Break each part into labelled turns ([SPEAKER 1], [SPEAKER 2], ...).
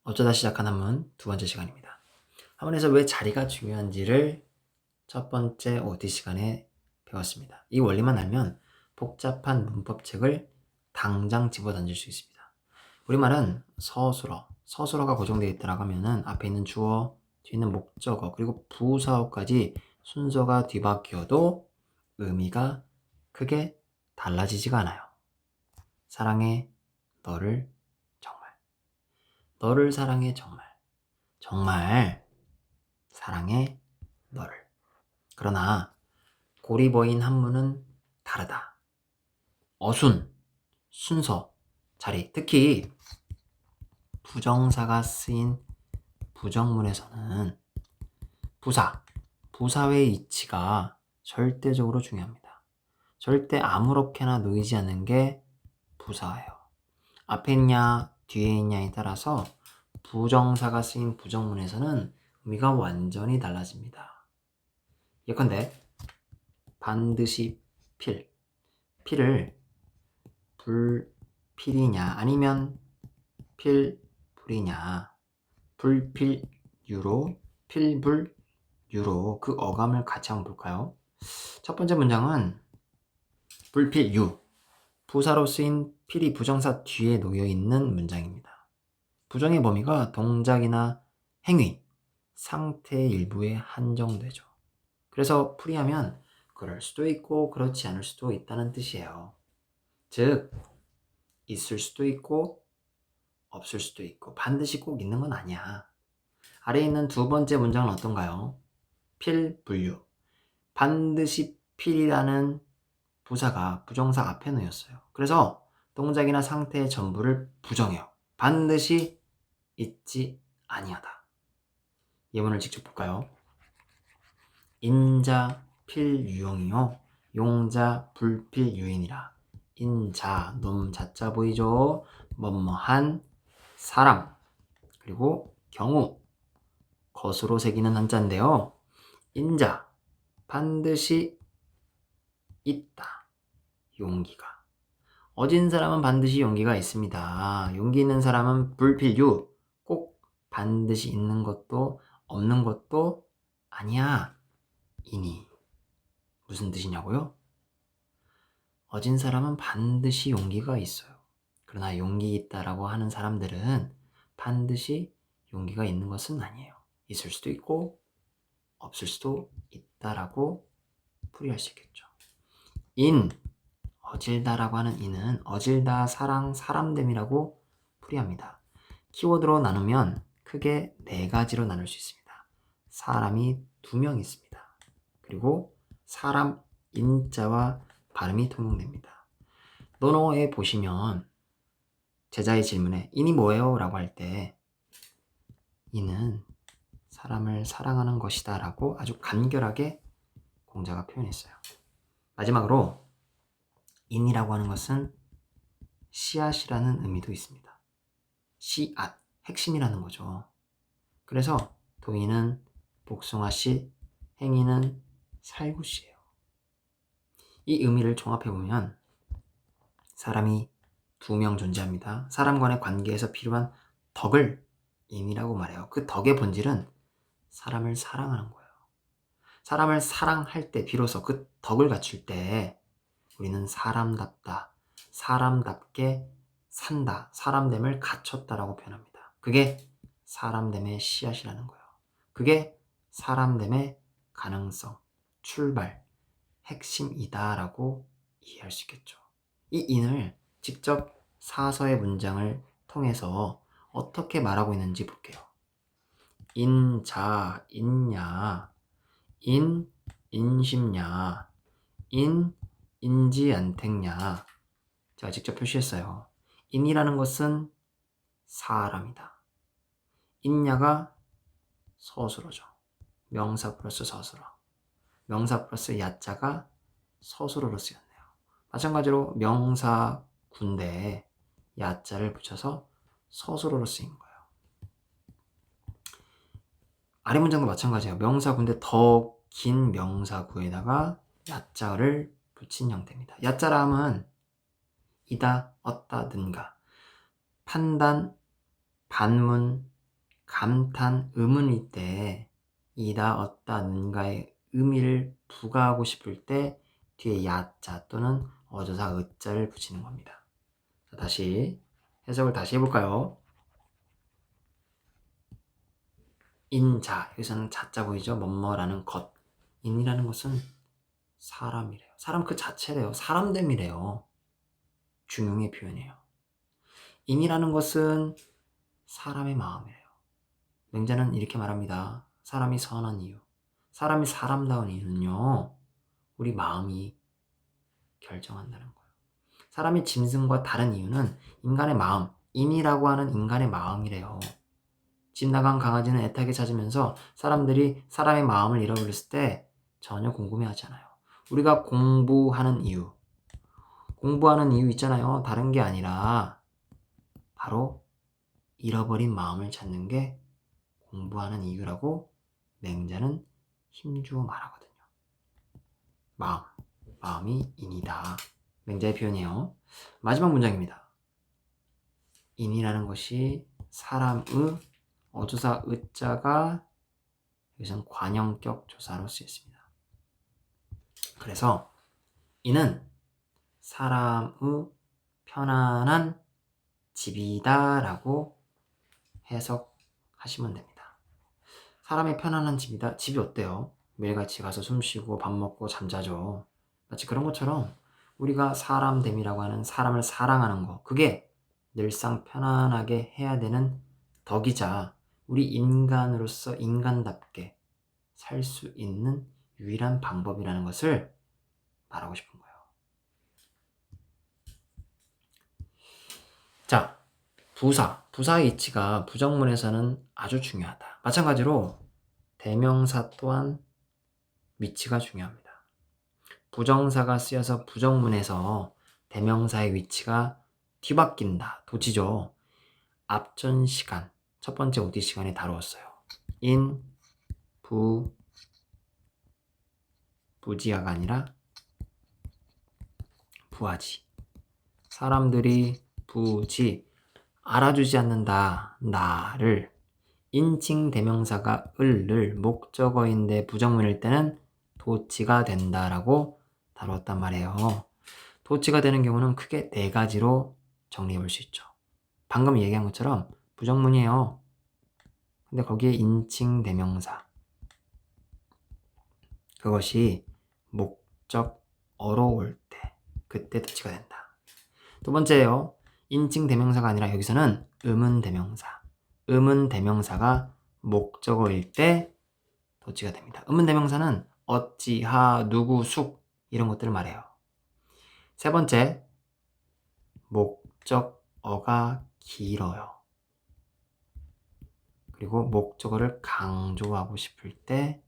[SPEAKER 1] 어쩌다 시작한 한문 두 번째 시간입니다. 한문에서 왜 자리가 중요한지를 첫 번째 OT 시간에 배웠습니다. 이 원리만 알면 복잡한 문법책을 당장 집어던질 수 있습니다. 우리말은 서술어가 고정되어 있다고 하면은 앞에 있는 주어, 뒤에 있는 목적어, 그리고 부사어까지 순서가 뒤바뀌어도 의미가 크게 달라지지가 않아요. 사랑해 너를 정말. 너를 사랑해 정말. 정말 사랑해 너를. 그러나 고리버인 한문은 다르다. 어순, 순서, 자리, 특히 부정사가 쓰인 부정문에서는 부사의 위치가 절대적으로 중요합니다. 절대 아무렇게나 놓이지 않는 게 부사예요. 앞에 있냐 뒤에 있냐에 따라서 부정사가 쓰인 부정문에서는 의미가 완전히 달라집니다. 예컨대 반드시 필을 불필이냐 아니면 필불이냐, 불필유로 필불유로 그 어감을 같이 한번 볼까요? 첫 번째 문장은 불필유, 부사로 쓰인 필이 부정사 뒤에 놓여있는 문장입니다. 부정의 범위가 동작이나 행위, 상태의 일부에 한정되죠. 그래서 풀이하면 그럴 수도 있고 그렇지 않을 수도 있다는 뜻이에요. 즉, 있을 수도 있고 없을 수도 있고 반드시 꼭 있는 건 아니야. 아래에 있는 두 번째 문장은 어떤가요? 필불유. 반드시 필이라는 부사가 부정사 앞에 놓였어요. 그래서 동작이나 상태의 전부를 부정해요. 반드시 있지 아니하다. 예문을 직접 볼까요? 인자 필유용이요 용자 불필유인이라. 인자 놈 자자 보이죠? 뭐뭐한 사람, 그리고 경우 것으로 새기는 한자인데요. 인자 반드시 있다. 용기가. 어진 사람은 반드시 용기가 있습니다. 용기 있는 사람은 불필유. 꼭 반드시 있는 것도 없는 것도 아니야. 이니. 무슨 뜻이냐고요? 어진 사람은 반드시 용기가 있어요. 그러나 용기 있다라고 하는 사람들은 반드시 용기가 있는 것은 아니에요. 있을 수도 있고 없을 수도 있다라고 풀이할 수 있겠죠. 어질다라고 하는 인은 어질다, 사랑, 사람됨이라고 풀이합니다. 키워드로 나누면 크게 네 가지로 나눌 수 있습니다. 사람이 2명 있습니다. 그리고 사람 인자와 발음이 통용됩니다. 논어에 보시면 제자의 질문에 인이 뭐예요? 라고 할 때 인은 사람을 사랑하는 것이다 라고 아주 간결하게 공자가 표현했어요. 마지막으로 인이라고 하는 것은 씨앗이라는 의미도 있습니다. 씨앗, 핵심이라는 거죠. 그래서 도인은 복숭아씨, 행인은 살구씨예요. 이 의미를 종합해보면 사람이 2명 존재합니다. 사람 간의 관계에서 필요한 덕을 인이라고 말해요. 그 덕의 본질은 사람을 사랑하는 거예요. 사람을 사랑할 때 비로소 그 덕을 갖출 때 우리는 사람답다, 사람답게 산다, 사람됨을 갖췄다라고 표현합니다. 그게 사람됨의 씨앗이라는 거예요. 그게 사람됨의 가능성, 출발, 핵심이다라고 이해할 수 있겠죠. 이 인을 직접 사서의 문장을 통해서 어떻게 말하고 있는지 볼게요. 인자, 인냐, 인, 인심냐, 인지 않택냐. 제가 직접 표시했어요. 인이라는 것은 사람이다. 인야가 서술어죠. 명사 플러스 서술어. 명사 플러스 야자가 서술어로 쓰였네요. 마찬가지로 명사 군대에 야자를 붙여서 서술어로 쓰인 거예요. 아래 문장도 마찬가지예요. 명사 군대 더 긴 명사구에다가 야자를 붙인 형태입니다. 야자람은 이다, 얻다, 는가, 판단, 반문, 감탄 의문일 때 이다 어따 는가의 의미를 부가하고 싶을 때 뒤에 야자 또는 어조사 으자를 붙이는 겁니다. 자, 다시 해석을 다시 해볼까요? 인자, 여기서는 자자 보이죠? 뭐뭐라는 것. 인이라는 것은 사람이래요. 사람 그 자체래요. 사람됨이래요. 중용의 표현이에요. 인이라는 것은 사람의 마음이래요. 맹자는 이렇게 말합니다. 사람이 선한 이유, 사람이 사람다운 이유는요, 우리 마음이 결정한다는 거예요. 사람이 짐승과 다른 이유는 인간의 마음, 인이라고 하는 인간의 마음이래요. 집 나간 강아지는 애타게 찾으면서 사람들이 사람의 마음을 잃어버렸을 때 전혀 궁금해하지 않아요. 우리가 공부하는 이유 있잖아요. 다른 게 아니라 바로 잃어버린 마음을 찾는 게 공부하는 이유라고 맹자는 힘주어 말하거든요. 마음이 인이다. 맹자의 표현이에요. 마지막 문장입니다. 인이라는 것이 사람의 어조사 으자가 여기서는 관형격 조사로 쓰였습니다. 그래서 이는 사람의 편안한 집이다라고 해석하시면 됩니다. 사람의 편안한 집이다. 집이 어때요? 매일같이 가서 숨쉬고 밥 먹고 잠자죠. 마치 그런 것처럼 우리가 사람됨이라고 하는 사람을 사랑하는 거, 그게 늘상 편안하게 해야 되는 덕이자 우리 인간으로서 인간답게 살 수 있는 유일한 방법이라는 것을 말하고 싶은 거예요. 자, 부사의 위치가 부정문에서는 아주 중요하다. 마찬가지로 대명사 또한 위치가 중요합니다. 부정사가 쓰여서 부정문에서 대명사의 위치가 뒤바뀐다. 도치죠. 앞전 시간, 첫 번째 OD 시간에 다루었어요. 부지아가 아니라 부하지. 사람들이 알아주지 않는다. 나를. 인칭 대명사가 을을 목적어인데 부정문일 때는 도치가 된다라고 다뤘단 말이에요. 도치가 되는 경우는 크게 4가지로 정리해 볼 수 있죠. 방금 얘기한 것처럼 부정문이에요. 근데 거기에 인칭 대명사, 그것이 목적어로 올 때, 그때 도치가 된다. 두 번째예요. 인칭 대명사가 아니라 여기서는 의문 대명사. 의문 대명사가 목적어일 때 도치가 됩니다. 의문 대명사는 어찌, 하, 누구, 숙 이런 것들을 말해요. 세 번째, 목적어가 길어요. 그리고 목적어를 강조하고 싶을 때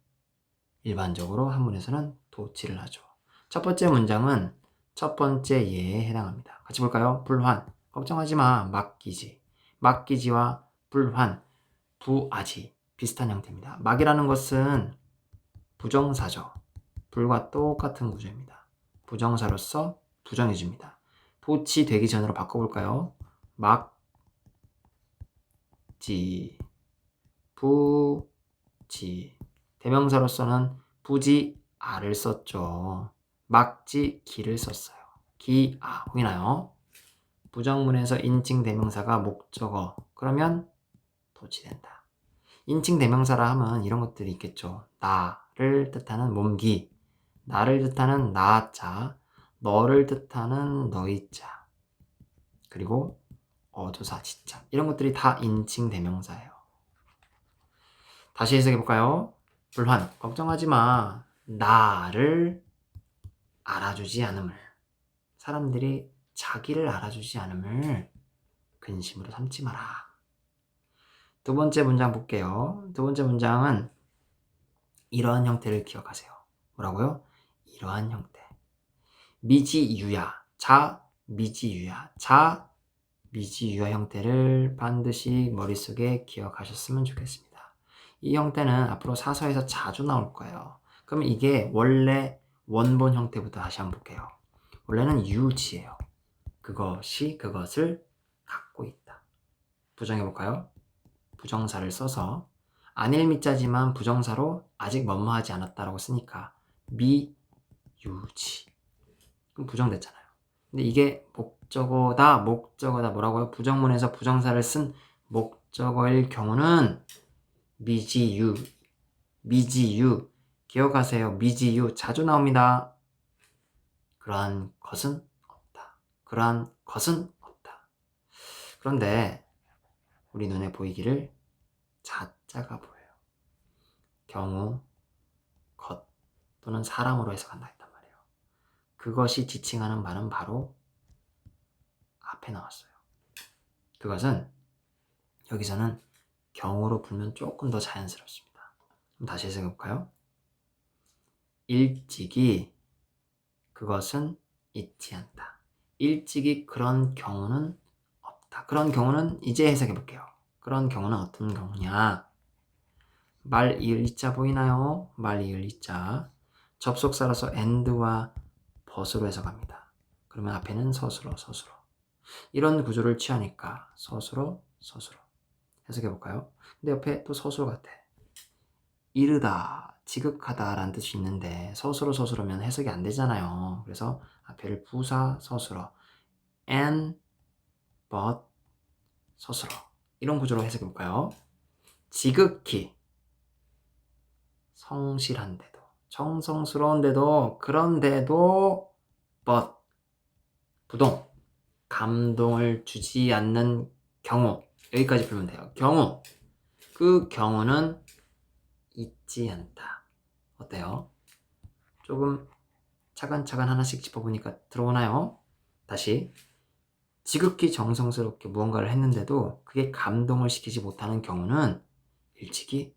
[SPEAKER 1] 일반적으로 한문에서는 도치를 하죠. 첫 번째 문장은 첫 번째 예에 해당합니다. 같이 볼까요? 불환, 걱정하지 마, 맡기지. 맡기지와 불환, 부아지 비슷한 형태입니다. 막이라는 것은 부정사죠. 불과 똑같은 구조입니다. 부정사로서 부정해줍니다. 도치 되기 전으로 바꿔볼까요? 막지, 부지. 대명사로서는 부지, 아를 썼죠. 막지, 기를 썼어요. 기아, 보이나요? 부정문에서 인칭 대명사가 목적어, 그러면 도치된다. 인칭 대명사라 하면 이런 것들이 있겠죠. 나를 뜻하는 몸기, 나를 뜻하는 나자, 너를 뜻하는 너희자, 그리고 어조사 지자, 이런 것들이 다 인칭 대명사예요. 다시 해석해 볼까요? 불환, 걱정하지 마. 나를 알아주지 않음을, 사람들이 자기를 알아주지 않음을 근심으로 삼지 마라. 두 번째 문장 볼게요. 두 번째 문장은 이러한 형태를 기억하세요. 뭐라고요? 이러한 형태. 미지유야, 미지유야, 미지유야 형태를 반드시 머릿속에 기억하셨으면 좋겠습니다. 이 형태는 앞으로 사서에서 자주 나올 거예요. 그러면 이게 원래 원본 형태부터 다시 한번 볼게요. 원래는 유지예요. 그것이 그것을 갖고 있다. 부정해 볼까요? 부정사를 써서 안일미자지만 부정사로 아직 뭐뭐하지 않았다라고 쓰니까 미유지. 그럼 부정됐잖아요. 근데 이게 목적어다 뭐라고요? 부정문에서 부정사를 쓴 목적어일 경우는 미지유. 기억하세요. 미지유 자주 나옵니다. 그러한 것은 없다. 그런데 우리 눈에 보이기를 자자가 보여요. 경우, 것 또는 사람으로 해석한다 했단 말이에요. 그것이 지칭하는 바는 바로 앞에 나왔어요. 그것은 여기서는 경우로 불면 조금 더 자연스럽습니다. 그럼 다시 해석해 볼까요? 일찍이 그것은 있지 않다. 일찍이 그런 경우는 없다. 그런 경우는 이제 해석해 볼게요. 그런 경우는 어떤 경우냐? 말 이을 이자 보이나요? 말 이을 이자. 접속사라서 and와 but으로 해석합니다. 그러면 앞에는 서술어. 이런 구조를 취하니까 서술어. 해석해 볼까요? 근데 옆에 또 서술어 같아. 이르다, 지극하다 라는 뜻이 있는데 서술어면 해석이 안 되잖아요. 그래서 앞에를 부사 서술어 and, but, 서술어 이런 구조로 해석해 볼까요? 지극히 성실한데도 정성스러운데도 그런데도 but 부동 감동을 주지 않는 경우 여기까지 풀면 돼요. 경우 그 경우는 있지 않다. 어때요? 조금 차근차근 하나씩 짚어보니까 들어오나요? 다시 지극히 정성스럽게 무언가를 했는데도 그게 감동을 시키지 못하는 경우는 일찍이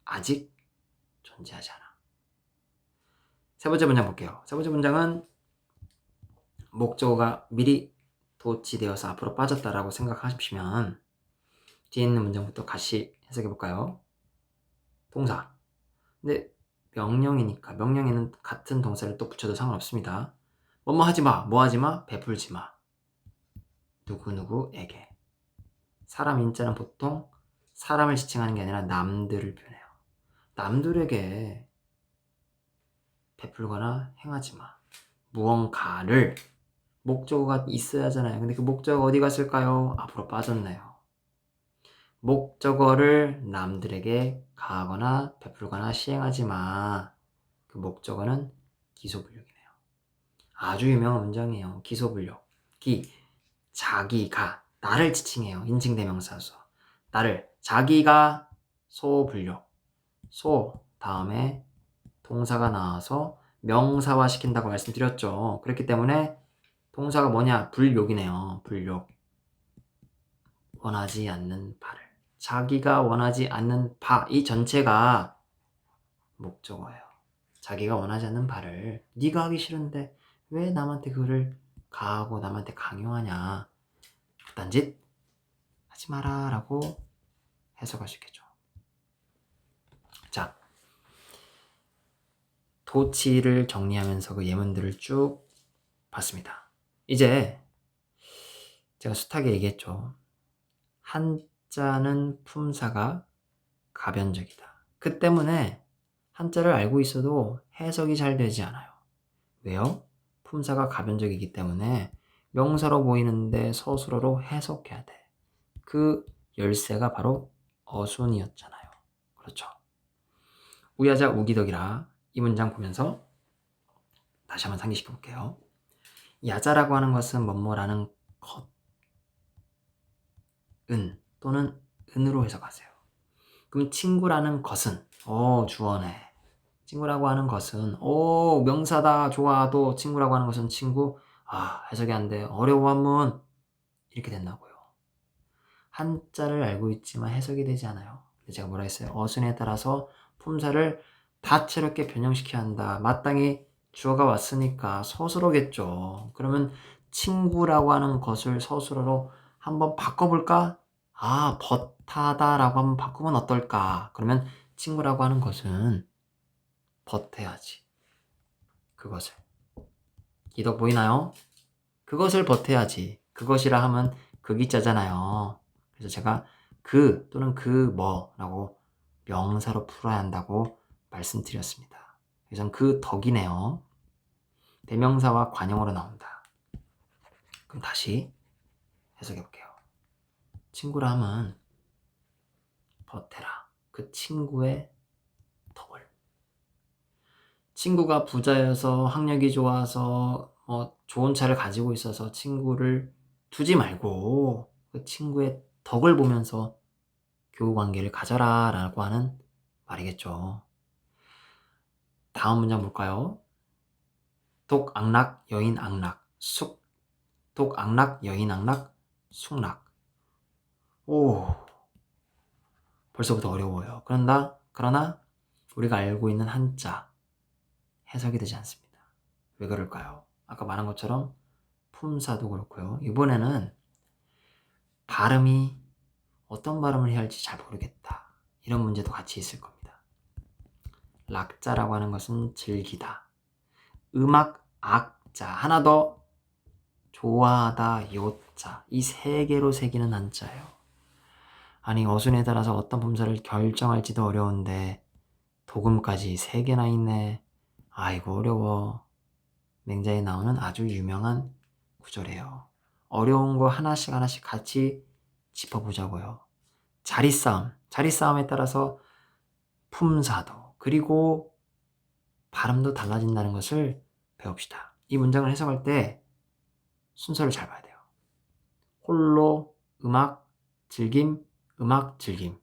[SPEAKER 1] 아직 존재하지 않아. 세 번째 문장 볼게요. 세 번째 문장은 목적어가 미리 도치되어서 앞으로 빠졌다라고 생각하시면 뒤에 있는 문장부터 같이 해석해 볼까요? 동사. 근데 명령이니까 명령에는 같은 동사를 또 붙여도 상관없습니다. 뭐뭐 하지 마, 뭐 하지 마, 베풀지 마. 누구누구에게. 사람 인자는 보통 사람을 지칭하는 게 아니라 남들을 표현해요. 남들에게 베풀거나 행하지 마. 무언가를 목적어가 있어야 하잖아요. 근데 그 목적어 어디 갔을까요? 앞으로 빠졌네요. 목적어를 남들에게 가하거나 베풀거나 시행하지 마. 그 목적어는 기소불력이네요. 아주 유명한 문장이에요. 기소불력. 자기가 나를 지칭해요. 인칭대명사서. 나를 자기가 소불력. 소 다음에 동사가 나와서 명사화 시킨다고 말씀드렸죠. 그렇기 때문에 동사가 뭐냐? 불욕이네요. 불욕. 원하지 않는 바를. 자기가 원하지 않는 바. 이 전체가 목적어예요. 자기가 원하지 않는 바를 네가 하기 싫은데 왜 남한테 그거를 가하고 남한테 강요하냐. 그딴 짓 하지 마라 라고 해석할 수 있겠죠. 자, 도치를 정리하면서 그 예문들을 쭉 봤습니다. 이제 제가 숱하게 얘기했죠. 한자는 품사가 가변적이다. 그 때문에 한자를 알고 있어도 해석이 잘 되지 않아요. 왜요? 품사가 가변적이기 때문에 명사로 보이는데 서술어로 해석해야 돼. 그 열쇠가 바로 어순이었잖아요. 그렇죠. 우야자 우기덕이라 이 문장 보면서 다시 한번 상기시켜 볼게요. 야자라고 하는 것은 뭐뭐라는 것, 은 또는 은으로 해석하세요. 그럼 친구라는 것은 주어네. 친구라고 하는 것은 명사다. 좋아. 또 친구라고 하는 것은 친구. 해석이 안 돼. 어려워 한문. 이렇게 된다고요. 한자를 알고 있지만 해석이 되지 않아요. 제가 뭐라 했어요? 어순에 따라서 품사를 다채롭게 변형시켜야 한다. 마땅히 주어가 왔으니까 서술어겠죠. 그러면 친구라고 하는 것을 서술어로 한번 바꿔볼까? 버타다라고 한번 바꾸면 어떨까? 그러면 친구라고 하는 것은 버텨야지. 그것을. 기덕 보이나요? 그것을 버텨야지. 그것이라 하면 극이자잖아요. 그래서 제가 그 또는 그 뭐라고 명사로 풀어야 한다고 말씀드렸습니다. 그래서 그 덕이네요. 대명사와 관형으로 나온다. 그럼 다시 해석해 볼게요. 친구라 하면 버테라. 그 친구의 덕을. 친구가 부자여서 학력이 좋아서 좋은 차를 가지고 있어서 친구를 두지 말고 그 친구의 덕을 보면서 교우 관계를 가져라 라고 하는 말이겠죠. 다음 문장 볼까요? 독, 악락, 여인, 악락, 숙. 독, 악락, 여인, 악락, 숙락. 오, 벌써부터 어려워요. 그러나 우리가 알고 있는 한자 해석이 되지 않습니다. 왜 그럴까요? 아까 말한 것처럼 품사도 그렇고요. 이번에는 발음이 어떤 발음을 해야 할지 잘 모르겠다. 이런 문제도 같이 있을 겁니다. 락자라고 하는 것은 즐기다. 음악, 악자. 하나 더 좋아하다, 요자. 이 세 개로 새기는 한자예요. 아니 어순에 따라서 어떤 품사를 결정할지도 어려운데 도금까지 3개나 있네. 아이고 어려워. 맹자에 나오는 아주 유명한 구절이에요. 어려운 거 하나씩 같이 짚어보자고요. 자리싸움에 따라서 품사도 그리고 발음도 달라진다는 것을 배웁시다. 이 문장을 해석할 때 순서를 잘 봐야 돼요. 홀로 음악 즐김, 음악 즐김.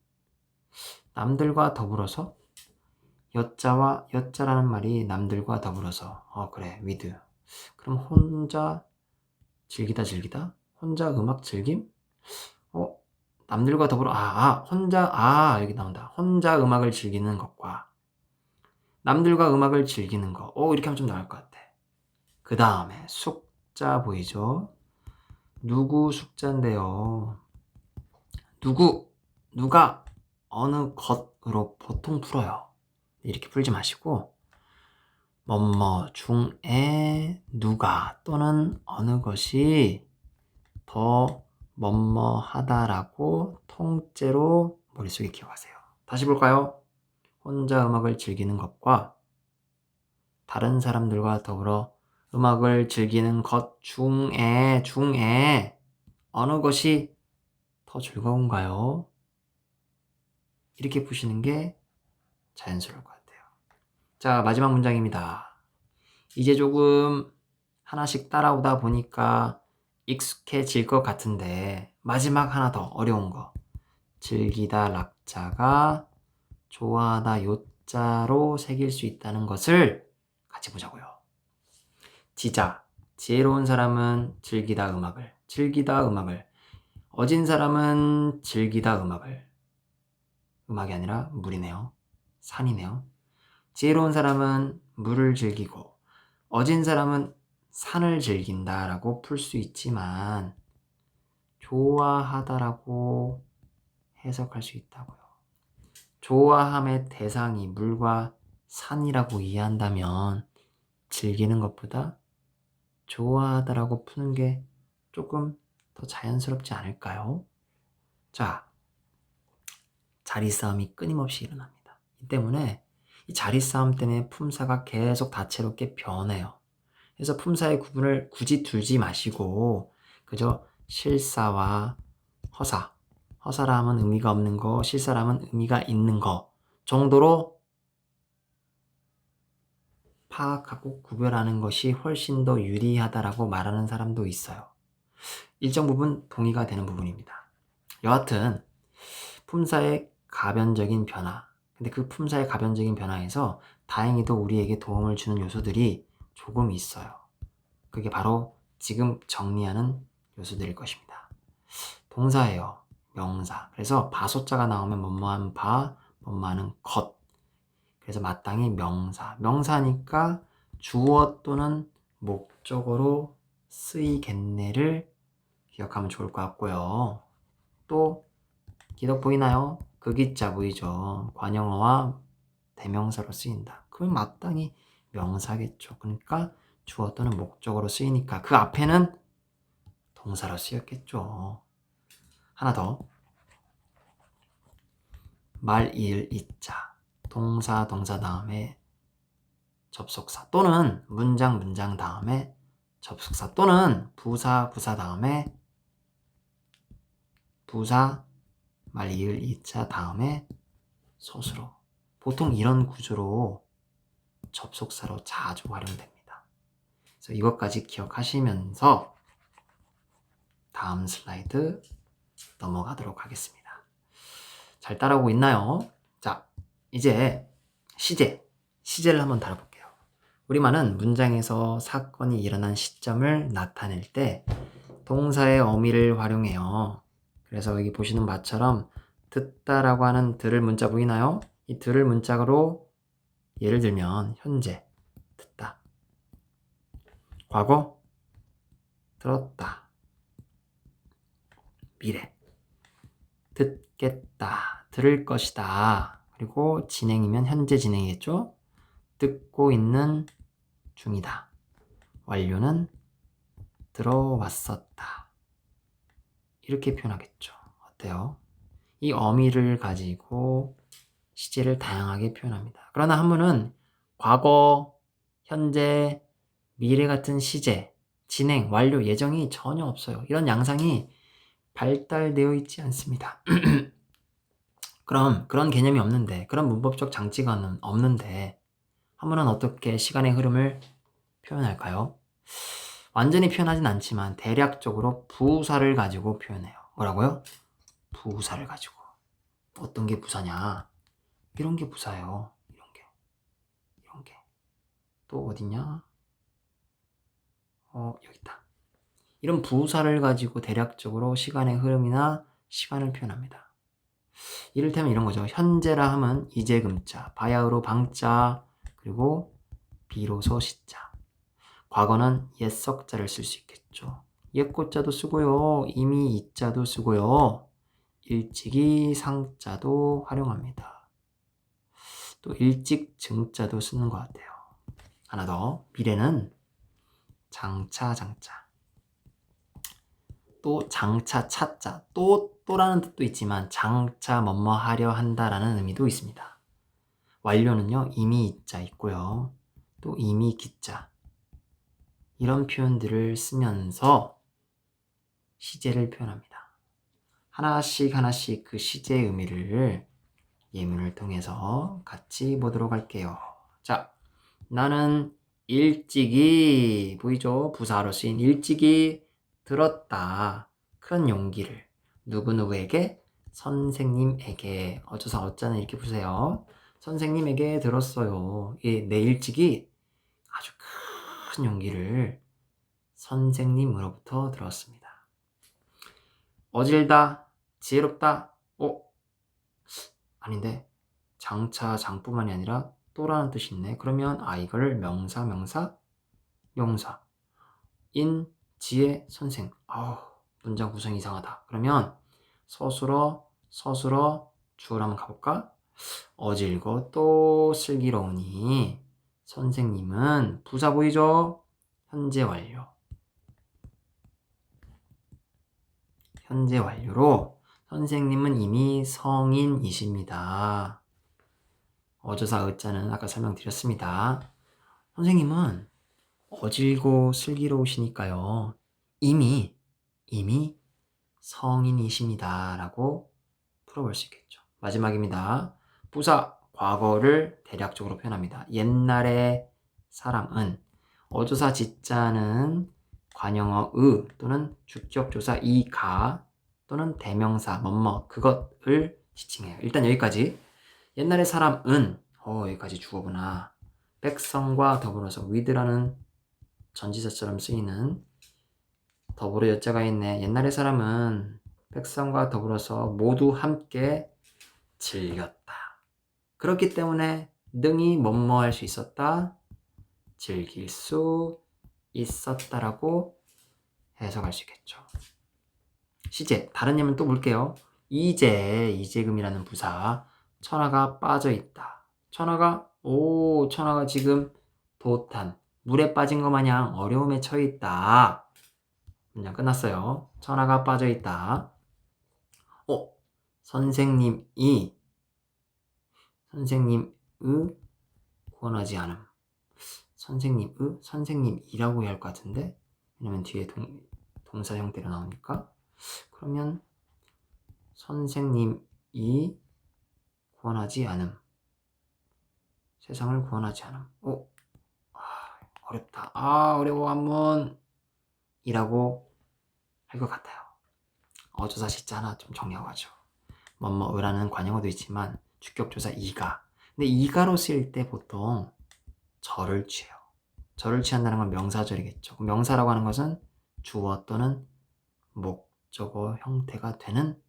[SPEAKER 1] 남들과 더불어서 여자라는 말이 남들과 더불어서 그래 with. 그럼 혼자 즐기다 혼자 음악 즐김? 남들과 더불어 혼자 여기 나온다. 혼자 음악을 즐기는 것과 남들과 음악을 즐기는 거. 이렇게 하면 좀 나을 것 같아. 그 다음에 숙자 보이죠? 누구 숙자인데요. 누가 어느 것으로 보통 풀어요. 이렇게 풀지 마시고 뭐뭐 중에 누가 또는 어느 것이 더 뭐뭐하다라고 통째로 머릿속에 기억하세요. 다시 볼까요? 혼자 음악을 즐기는 것과 다른 사람들과 더불어 음악을 즐기는 것 중에 어느 것이 더 즐거운가요? 이렇게 푸시는 게 자연스러울 것 같아요. 자, 마지막 문장입니다. 이제 조금 하나씩 따라오다 보니까 익숙해질 것 같은데 마지막 하나 더 어려운 거. 즐기다 락자가 좋아하다 요자로 새길 수 있다는 것을 같이 보자고요. 지혜로운 사람은 즐기다 음악을 어진 사람은 즐기다 음악이 아니라 물이네요. 산이네요. 지혜로운 사람은 물을 즐기고 어진 사람은 산을 즐긴다라고 풀 수 있지만 좋아하다라고 해석할 수 있다고요. 좋아함의 대상이 물과 산이라고 이해한다면 즐기는 것보다 좋아하다라고 푸는 게 조금 더 자연스럽지 않을까요? 자, 자리싸움이 끊임없이 일어납니다. 이 때문에 이 자리싸움 때문에 품사가 계속 다채롭게 변해요. 그래서 품사의 구분을 굳이 두지 마시고 그저 실사와 허사라 하면 의미가 없는 거, 실사라 하면 의미가 있는 거 정도로 파악하고 구별하는 것이 훨씬 더 유리하다라고 말하는 사람도 있어요. 일정 부분 동의가 되는 부분입니다. 여하튼 품사의 가변적인 변화. 근데 그 품사의 가변적인 변화에서 다행히도 우리에게 도움을 주는 요소들이 조금 있어요. 그게 바로 지금 정리하는 요소들일 것입니다. 동사예요. 명사. 그래서 바소자가 나오면 뭐뭐한 바, 뭐뭐하는 것. 그래서 마땅히 명사. 명사니까 주어 또는 목적어로 쓰이겠네를 기억하면 좋을 것 같고요. 또 기록 보이나요? 극이자 보이죠? 관형어와 대명사로 쓰인다. 그럼 마땅히 명사겠죠. 그러니까 주어 또는 목적어로 쓰이니까 그 앞에는 동사로 쓰였겠죠. 하나 더. 말, 이을, 이자. 동사, 동사 다음에 접속사 또는 문장, 문장 다음에 접속사 또는 부사, 부사 다음에 부사, 말, 이을, 이자 다음에 서술어. 보통 이런 구조로 접속사로 자주 활용됩니다. 그래서 이것까지 기억하시면서 다음 슬라이드 넘어가도록 하겠습니다. 잘 따라오고 있나요? 자, 이제 시제를 한번 다뤄볼게요. 우리말은 문장에서 사건이 일어난 시점을 나타낼 때 동사의 어미를 활용해요. 그래서 여기 보시는 바처럼 듣다라고 하는 들을 문자 보이나요? 이 들을 문자로 예를 들면 현재 듣다, 과거 들었다, 미래 듣겠다, 들을 것이다. 그리고 진행이면 현재 진행이겠죠? 듣고 있는 중이다. 완료는 들어왔었다. 이렇게 표현하겠죠. 어때요? 이 어미를 가지고 시제를 다양하게 표현합니다. 그러나 한문은 과거, 현재, 미래 같은 시제, 진행, 완료, 예정이 전혀 없어요. 이런 양상이 발달되어 있지 않습니다. 그럼 그런 개념이 없는데, 그런 문법적 장치가 없는데 한문은 어떻게 시간의 흐름을 표현할까요? 완전히 표현하진 않지만 대략적으로 부사를 가지고 표현해요. 뭐라고요? 부사를 가지고. 어떤 게 부사냐? 이런 게 부사예요. 이런 게. 또 어디냐? 여기 있다. 이런 부사를 가지고 대략적으로 시간의 흐름이나 시간을 표현합니다. 이를테면 이런 거죠. 현재라 하면 이제금자, 바야흐로 방자, 그리고 비로소 시자. 과거는 옛석자를 쓸 수 있겠죠. 옛고자도 쓰고요. 이미 이자도 쓰고요. 일찍이 상자도 활용합니다. 또 일찍 증자도 쓰는 것 같아요. 하나 더. 미래는 장차, 장자. 또 장차, 차자. 또라는 뜻도 있지만 장차 뭐뭐 하려 한다라는 의미도 있습니다. 완료는요. 이미 이자 있고요. 또 이미 기자. 이런 표현들을 쓰면서 시제를 표현합니다. 하나씩 그 시제의 의미를 예문을 통해서 같이 보도록 할게요. 자, 나는 일찍이, 보이죠? 부사로 쓰인 일찍이 들었다. 큰 용기를. 누구누구에게? 선생님에게. 어조사 어자는 이렇게 보세요. 선생님에게 들었어요. 내 일찍이 아주 큰 용기를 선생님으로부터 들었습니다. 어질다, 지혜롭다, 아닌데 장차, 장뿐만이 아니라 또라는 뜻이 있네. 그러면 이걸 명사, 용사. 인, 지혜, 선생. 문장 구성이 이상하다. 그러면 서술어, 주어로 한번 가볼까? 어질고 또 슬기로우니 선생님은 부사 보이죠? 현재 완료. 현재 완료로 선생님은 이미 성인이십니다. 어조사 의자는 아까 설명드렸습니다. 선생님은 어질고 슬기로우시니까요. 이미 성인이십니다. 라고 풀어볼 수 있겠죠. 마지막입니다. 부사, 과거를 대략적으로 표현합니다. 옛날의 사람은 어조사 지자는 관형어 의 또는 주격조사 이가 또는 대명사 뭐뭐 그것을 지칭해요. 일단 여기까지. 옛날의 사람은 여기까지 주어구나. 백성과 더불어서 with라는 전지사처럼 쓰이는 더불어 여자가 있네. 옛날의 사람은 백성과 더불어서 모두 함께 즐겼다. 그렇기 때문에 능히 뭐뭐 할 수 있었다. 즐길 수 있었다라고 해석할 수 있겠죠. 시제, 다른 예문 또 볼게요. 이제금이라는 부사. 천하가 빠져있다. 천하가 지금 도탄, 물에 빠진 것 마냥 어려움에 처해있다. 문장 끝났어요. 천하가 빠져있다. 선생님이 선생님의 구원하지 않음. 선생님이라고 해야 할 것 같은데, 왜냐면 뒤에 동사 형태로 나오니까. 그러면 선생님이 구원하지 않음. 세상을 구원하지 않음. 어렵다. 어려워 한번 이라고 할 것 같아요. 어조사 시자 하나 좀 정리하고 하죠. 뭐뭐라는 관용어도 있지만 주격조사 이가. 근데 이가로 쓰일 때 보통 절을 취해요. 절을 취한다는 건 명사절이겠죠. 명사라고 하는 것은 주어 또는 목적어 형태가 되는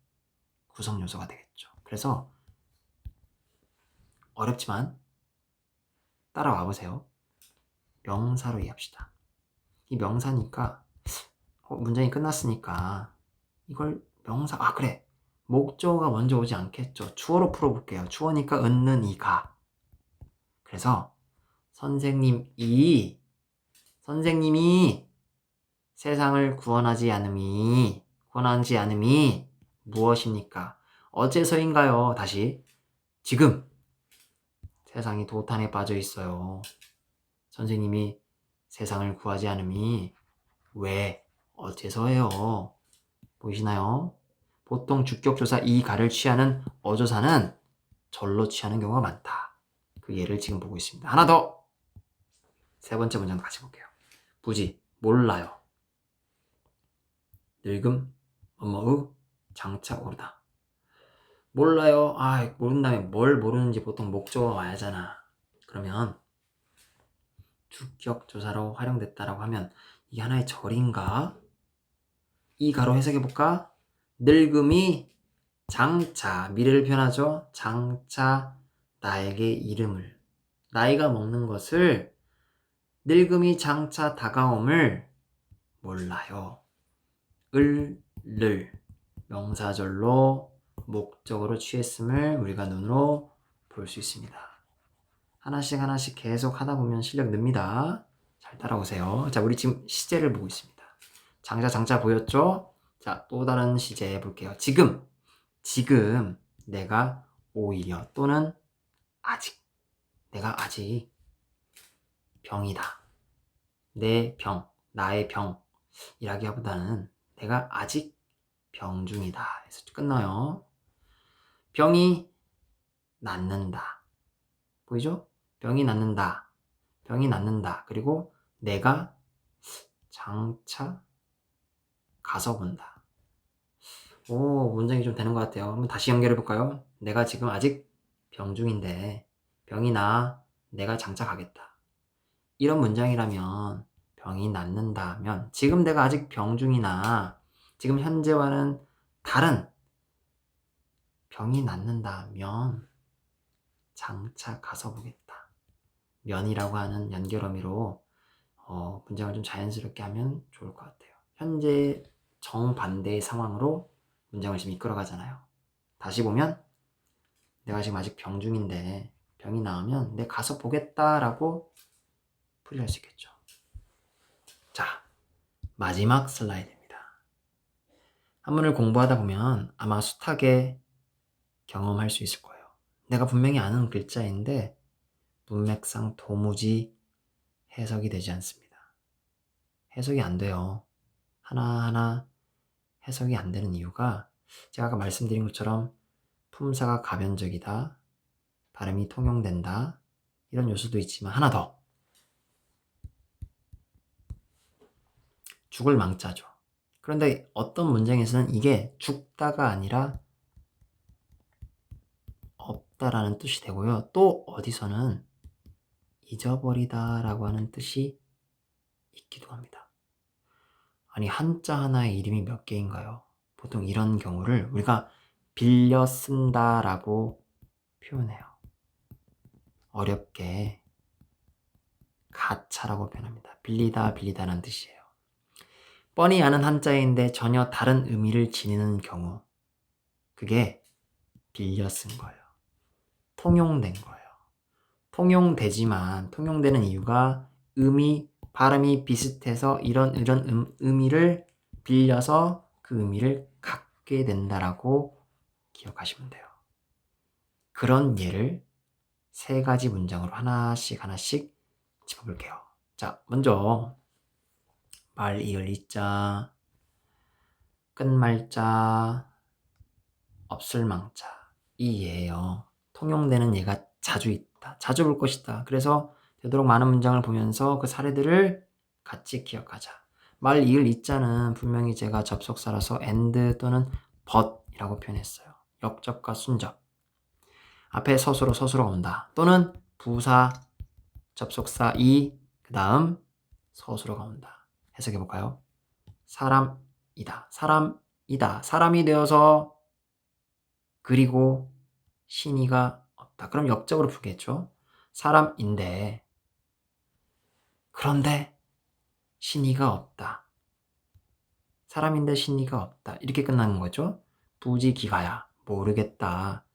[SPEAKER 1] 구성 요소가 되겠죠. 그래서 어렵지만 따라와 보세요. 명사로 이해합시다. 이 명사니까 문장이 끝났으니까 이걸 명사, 그래. 목적어가 먼저 오지 않겠죠. 주어로 풀어볼게요. 주어니까 은는 이가. 그래서 선생님이 세상을 구원하지 않음이 무엇입니까? 어째서인가요? 다시. 지금 세상이 도탄에 빠져 있어요. 선생님이 세상을 구하지 않음이 왜? 어째서예요? 보이시나요? 보통 주격조사 이가를 취하는 어조사는 절로 취하는 경우가 많다. 그 예를 지금 보고 있습니다. 하나 더! 세 번째 문장도 같이 볼게요. 부지, 몰라요. 늙음, 뭐뭐의, 장차 오르다. 몰라요. 모른다면 뭘 모르는지 보통 목적어가 와야 하잖아. 그러면 주격조사로 활용됐다라고 하면 이게 하나의 절인가? 이 가로 해석해볼까? 늙음이 장차, 미래를 표현하죠. 장차 나에게 이름을, 나이가 먹는 것을, 늙음이 장차 다가옴을 몰라요. 을 명사절로 목적으로 취했음을 우리가 눈으로 볼 수 있습니다. 하나씩 계속 하다 보면 실력 늡니다. 잘 따라오세요. 자, 우리 지금 시제를 보고 있습니다. 장차 보였죠? 자, 또 다른 시제 볼게요. 지금 내가 오히려 또는 아직, 내가 아직 병이다. 내 병, 나의 병이라기보다는 내가 아직 병 중이다. 그래서 끝나요. 병이 낫는다. 보이죠? 병이 낫는다. 그리고 내가 장차 가서 본다. 문장이 좀 되는 것 같아요. 한번 다시 연결해 볼까요? 내가 지금 아직 병 중인데 병이 나, 내가 장차 가겠다. 이런 문장이라면 병이 낫는다면 지금 내가 아직 병 중이나 지금 현재와는 다른 병이 낫는다면 장차 가서 보겠다. 면이라고 하는 연결어미로 문장을 좀 자연스럽게 하면 좋을 것 같아요. 현재 정반대의 상황으로 문장을 지금 이끌어가잖아요. 다시 보면 내가 지금 아직 병 중인데 병이 나으면 내가 가서 보겠다라고 풀이할 수 있겠죠. 자, 마지막 슬라이드입니다. 한문을 공부하다 보면 아마 숱하게 경험할 수 있을 거예요. 내가 분명히 아는 글자인데 문맥상 도무지 해석이 되지 않습니다. 해석이 안 돼요. 하나하나 해석이 안 되는 이유가 제가 아까 말씀드린 것처럼 품사가 가변적이다, 발음이 통용된다, 이런 요소도 있지만 하나 더. 죽을 망자죠. 그런데 어떤 문장에서는 이게 죽다가 아니라 없다라는 뜻이 되고요. 또 어디서는 잊어버리다 라고 하는 뜻이 있기도 합니다. 아니, 한자 하나의 이름이 몇 개인가요? 보통 이런 경우를 우리가 빌려 쓴다라고 표현해요. 어렵게 가차라고 표현합니다. 빌리다라는 뜻이에요. 뻔히 아는 한자인데 전혀 다른 의미를 지니는 경우, 그게 빌려 쓴 거예요. 통용된 거예요. 통용되는 이유가 발음이 비슷해서 이런 의미를 빌려서 그 의미를 갖게 된다라고 기억하시면 돼요. 그런 예를 세 가지 문장으로 하나씩 짚어볼게요. 자, 먼저 말, 이을, 이자, 끝말자, 없을 망자. 이 예예요. 통용되는 예가 자주 있다. 자주 볼 것이다. 그래서 되도록 많은 문장을 보면서 그 사례들을 같이 기억하자. 말, 이을, 이자는 분명히 제가 접속사라서 and 또는 but이라고 표현했어요. 역접과 순접. 앞에 서술어가 온다. 또는 부사, 접속사 이, 그 다음 서술어가 온다. 해석해 볼까요? 사람이다. 사람이 되어서 그리고 신이가 없다. 그럼 역적으로 풀겠죠. 사람인데 그런데 신이가 없다. 사람인데 신이가 없다. 이렇게 끝나는 거죠. 부지기가야 모르겠다.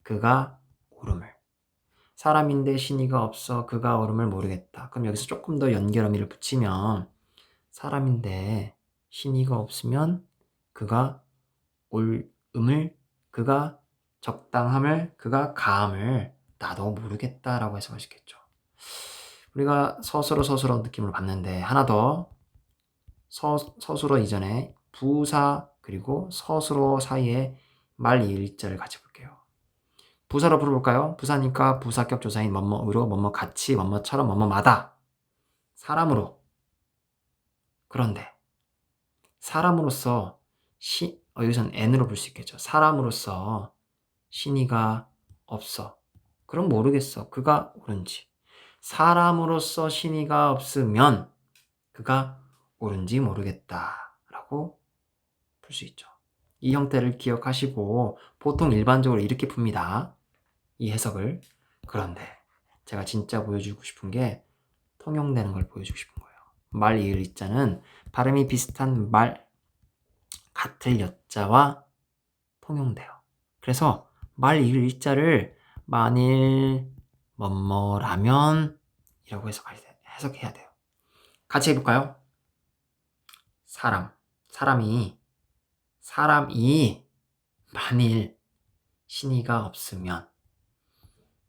[SPEAKER 1] 그가 오름을. 사람인데 신이가 없어 그가 오름을 모르겠다. 그럼 여기서 조금 더 연결 어미를 붙이면 사람인데 신이가 없으면 그가 올음을 그가 적당함을 그가 가함을 나도 모르겠다라고 해석할 수 있겠죠. 우리가 서술어 느낌으로 봤는데 하나 더 서술어 이전에 부사 그리고 서술어 사이에 말 이을자를 같이 볼게요. 부사로 풀어볼까요? 부사니까 부사격 조사인 뭐뭐으로 뭐뭐 같이 뭐뭐처럼 뭐뭐마다 사람으로. 그런데 사람으로서 여기서는 n으로 볼 수 있겠죠. 사람으로서 신이가 없어. 그럼 모르겠어. 그가 옳은지. 사람으로서 신이가 없으면 그가 옳은지 모르겠다. 라고 풀 수 있죠. 이 형태를 기억하시고 보통 일반적으로 이렇게 풉니다. 이 해석을. 그런데 제가 진짜 보여주고 싶은 게 통용되는 걸 보여주고 싶은 거예요. 말, 이을, 이자는 발음이 비슷한 말, 같을 여자와 통용돼요. 그래서 말, 이을, 이자를 만일 뭐뭐라면 이라고 해석해야 돼요. 같이 해볼까요? 사람이 만일 신이가 없으면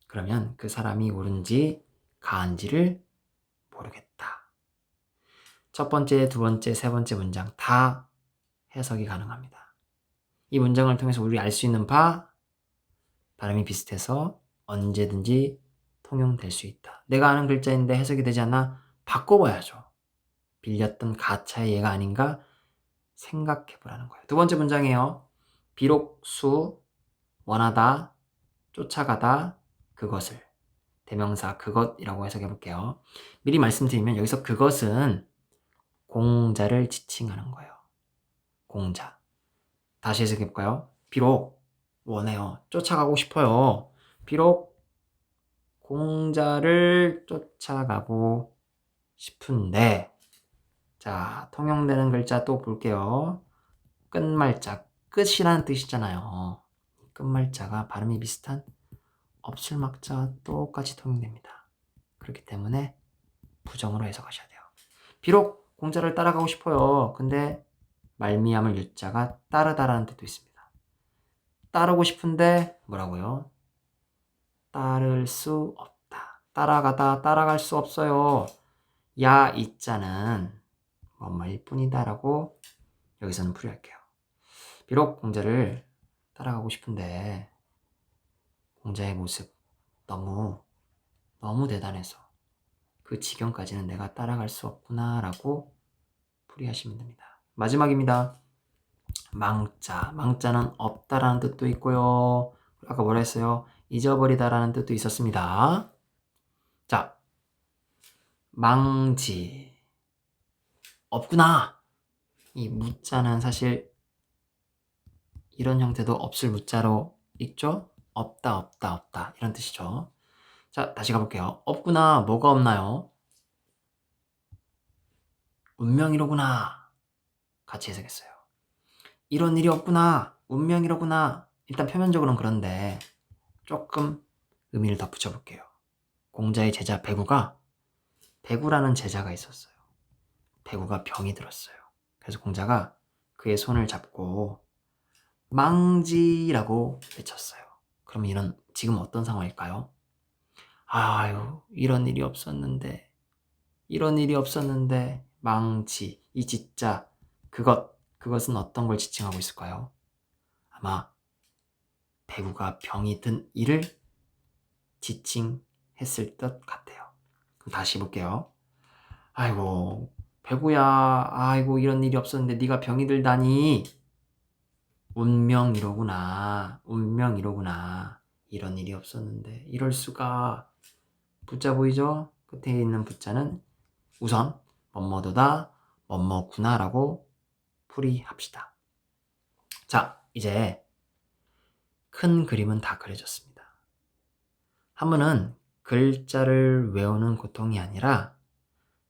[SPEAKER 1] 그러면 그 사람이 옳은지 가한지를 모르겠다. 첫 번째, 두 번째, 세 번째 문장 다 해석이 가능합니다. 이 문장을 통해서 우리 알 수 있는 바 발음이 비슷해서 언제든지 통용될 수 있다. 내가 아는 글자인데 해석이 되지 않나 바꿔봐야죠. 빌렸던 가차의 예가 아닌가 생각해보라는 거예요. 두 번째 문장이에요. 비록 원하다, 쫓아가다, 그것을. 대명사 그것이라고 해석해볼게요. 미리 말씀드리면 여기서 그것은 공자를 지칭하는 거예요. 공자. 다시 해석해볼까요? 비록 원해요. 쫓아가고 싶어요. 비록 공자를 쫓아가고 싶은데 자, 통용되는 글자 또 볼게요. 끝말자, 끝이라는 뜻이잖아요. 끝말자가 발음이 비슷한 없을막자와 똑같이 통용됩니다. 그렇기 때문에 부정으로 해석하셔야 돼요. 비록 공자를 따라가고 싶어요. 근데 말미암을 유자가 따르다라는 뜻도 있습니다. 따르고 싶은데 뭐라고요? 따를 수 없다. 따라갈 수 없어요. 야 이자는 뭐뭐일 뿐이다 라고 여기서는 풀이할게요. 비록 공자를 따라가고 싶은데 공자의 모습 너무 대단해서 그 지경까지는 내가 따라갈 수 없구나 라고 풀이하시면 됩니다. 마지막입니다. 망자는 없다라는 뜻도 있고요. 아까 뭐라 했어요? 잊어버리다라는 뜻도 있었습니다. 자, 망지 없구나. 이 무자는 사실 이런 형태도 없을 무자로 읽죠? 없다 이런 뜻이죠. 자, 다시 가볼게요. 없구나. 뭐가 없나요? 운명이로구나. 같이 해석했어요. 이런 일이 없구나. 운명이로구나. 일단 표면적으로는 그런데 조금 의미를 더 붙여볼게요. 공자의 제자 배구라는 제자가 있었어요. 배구가 병이 들었어요. 그래서 공자가 그의 손을 잡고 망지라고 외쳤어요. 그럼 이런 지금 어떤 상황일까요? 아유, 이런 일이 없었는데, 이런 일이 없었는데, 망치, 이 진짜, 그것은 어떤 걸 지칭하고 있을까요? 아마 배구가 병이 든 일을 지칭했을 것 같아요. 그럼 다시 볼게요. 아이고, 배구야, 아이고, 이런 일이 없었는데 네가 병이 들다니. 운명 이로구나. 이런 일이 없었는데 이럴 수가. 붙자 보이죠? 끝에 있는 붙자는 우선 뭐뭐도다, 뭐뭐구나라고 풀이합시다. 자, 이제 큰 그림은 다 그려졌습니다. 한문은 글자를 외우는 고통이 아니라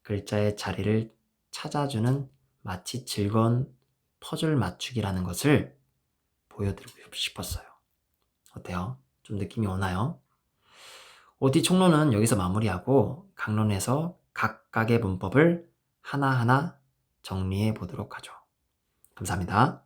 [SPEAKER 1] 글자의 자리를 찾아주는 마치 즐거운 퍼즐 맞추기라는 것을 보여드리고 싶었어요. 어때요? 좀 느낌이 오나요? OT 총론은 여기서 마무리하고 강론에서 각각의 문법을 하나하나 정리해 보도록 하죠. 감사합니다.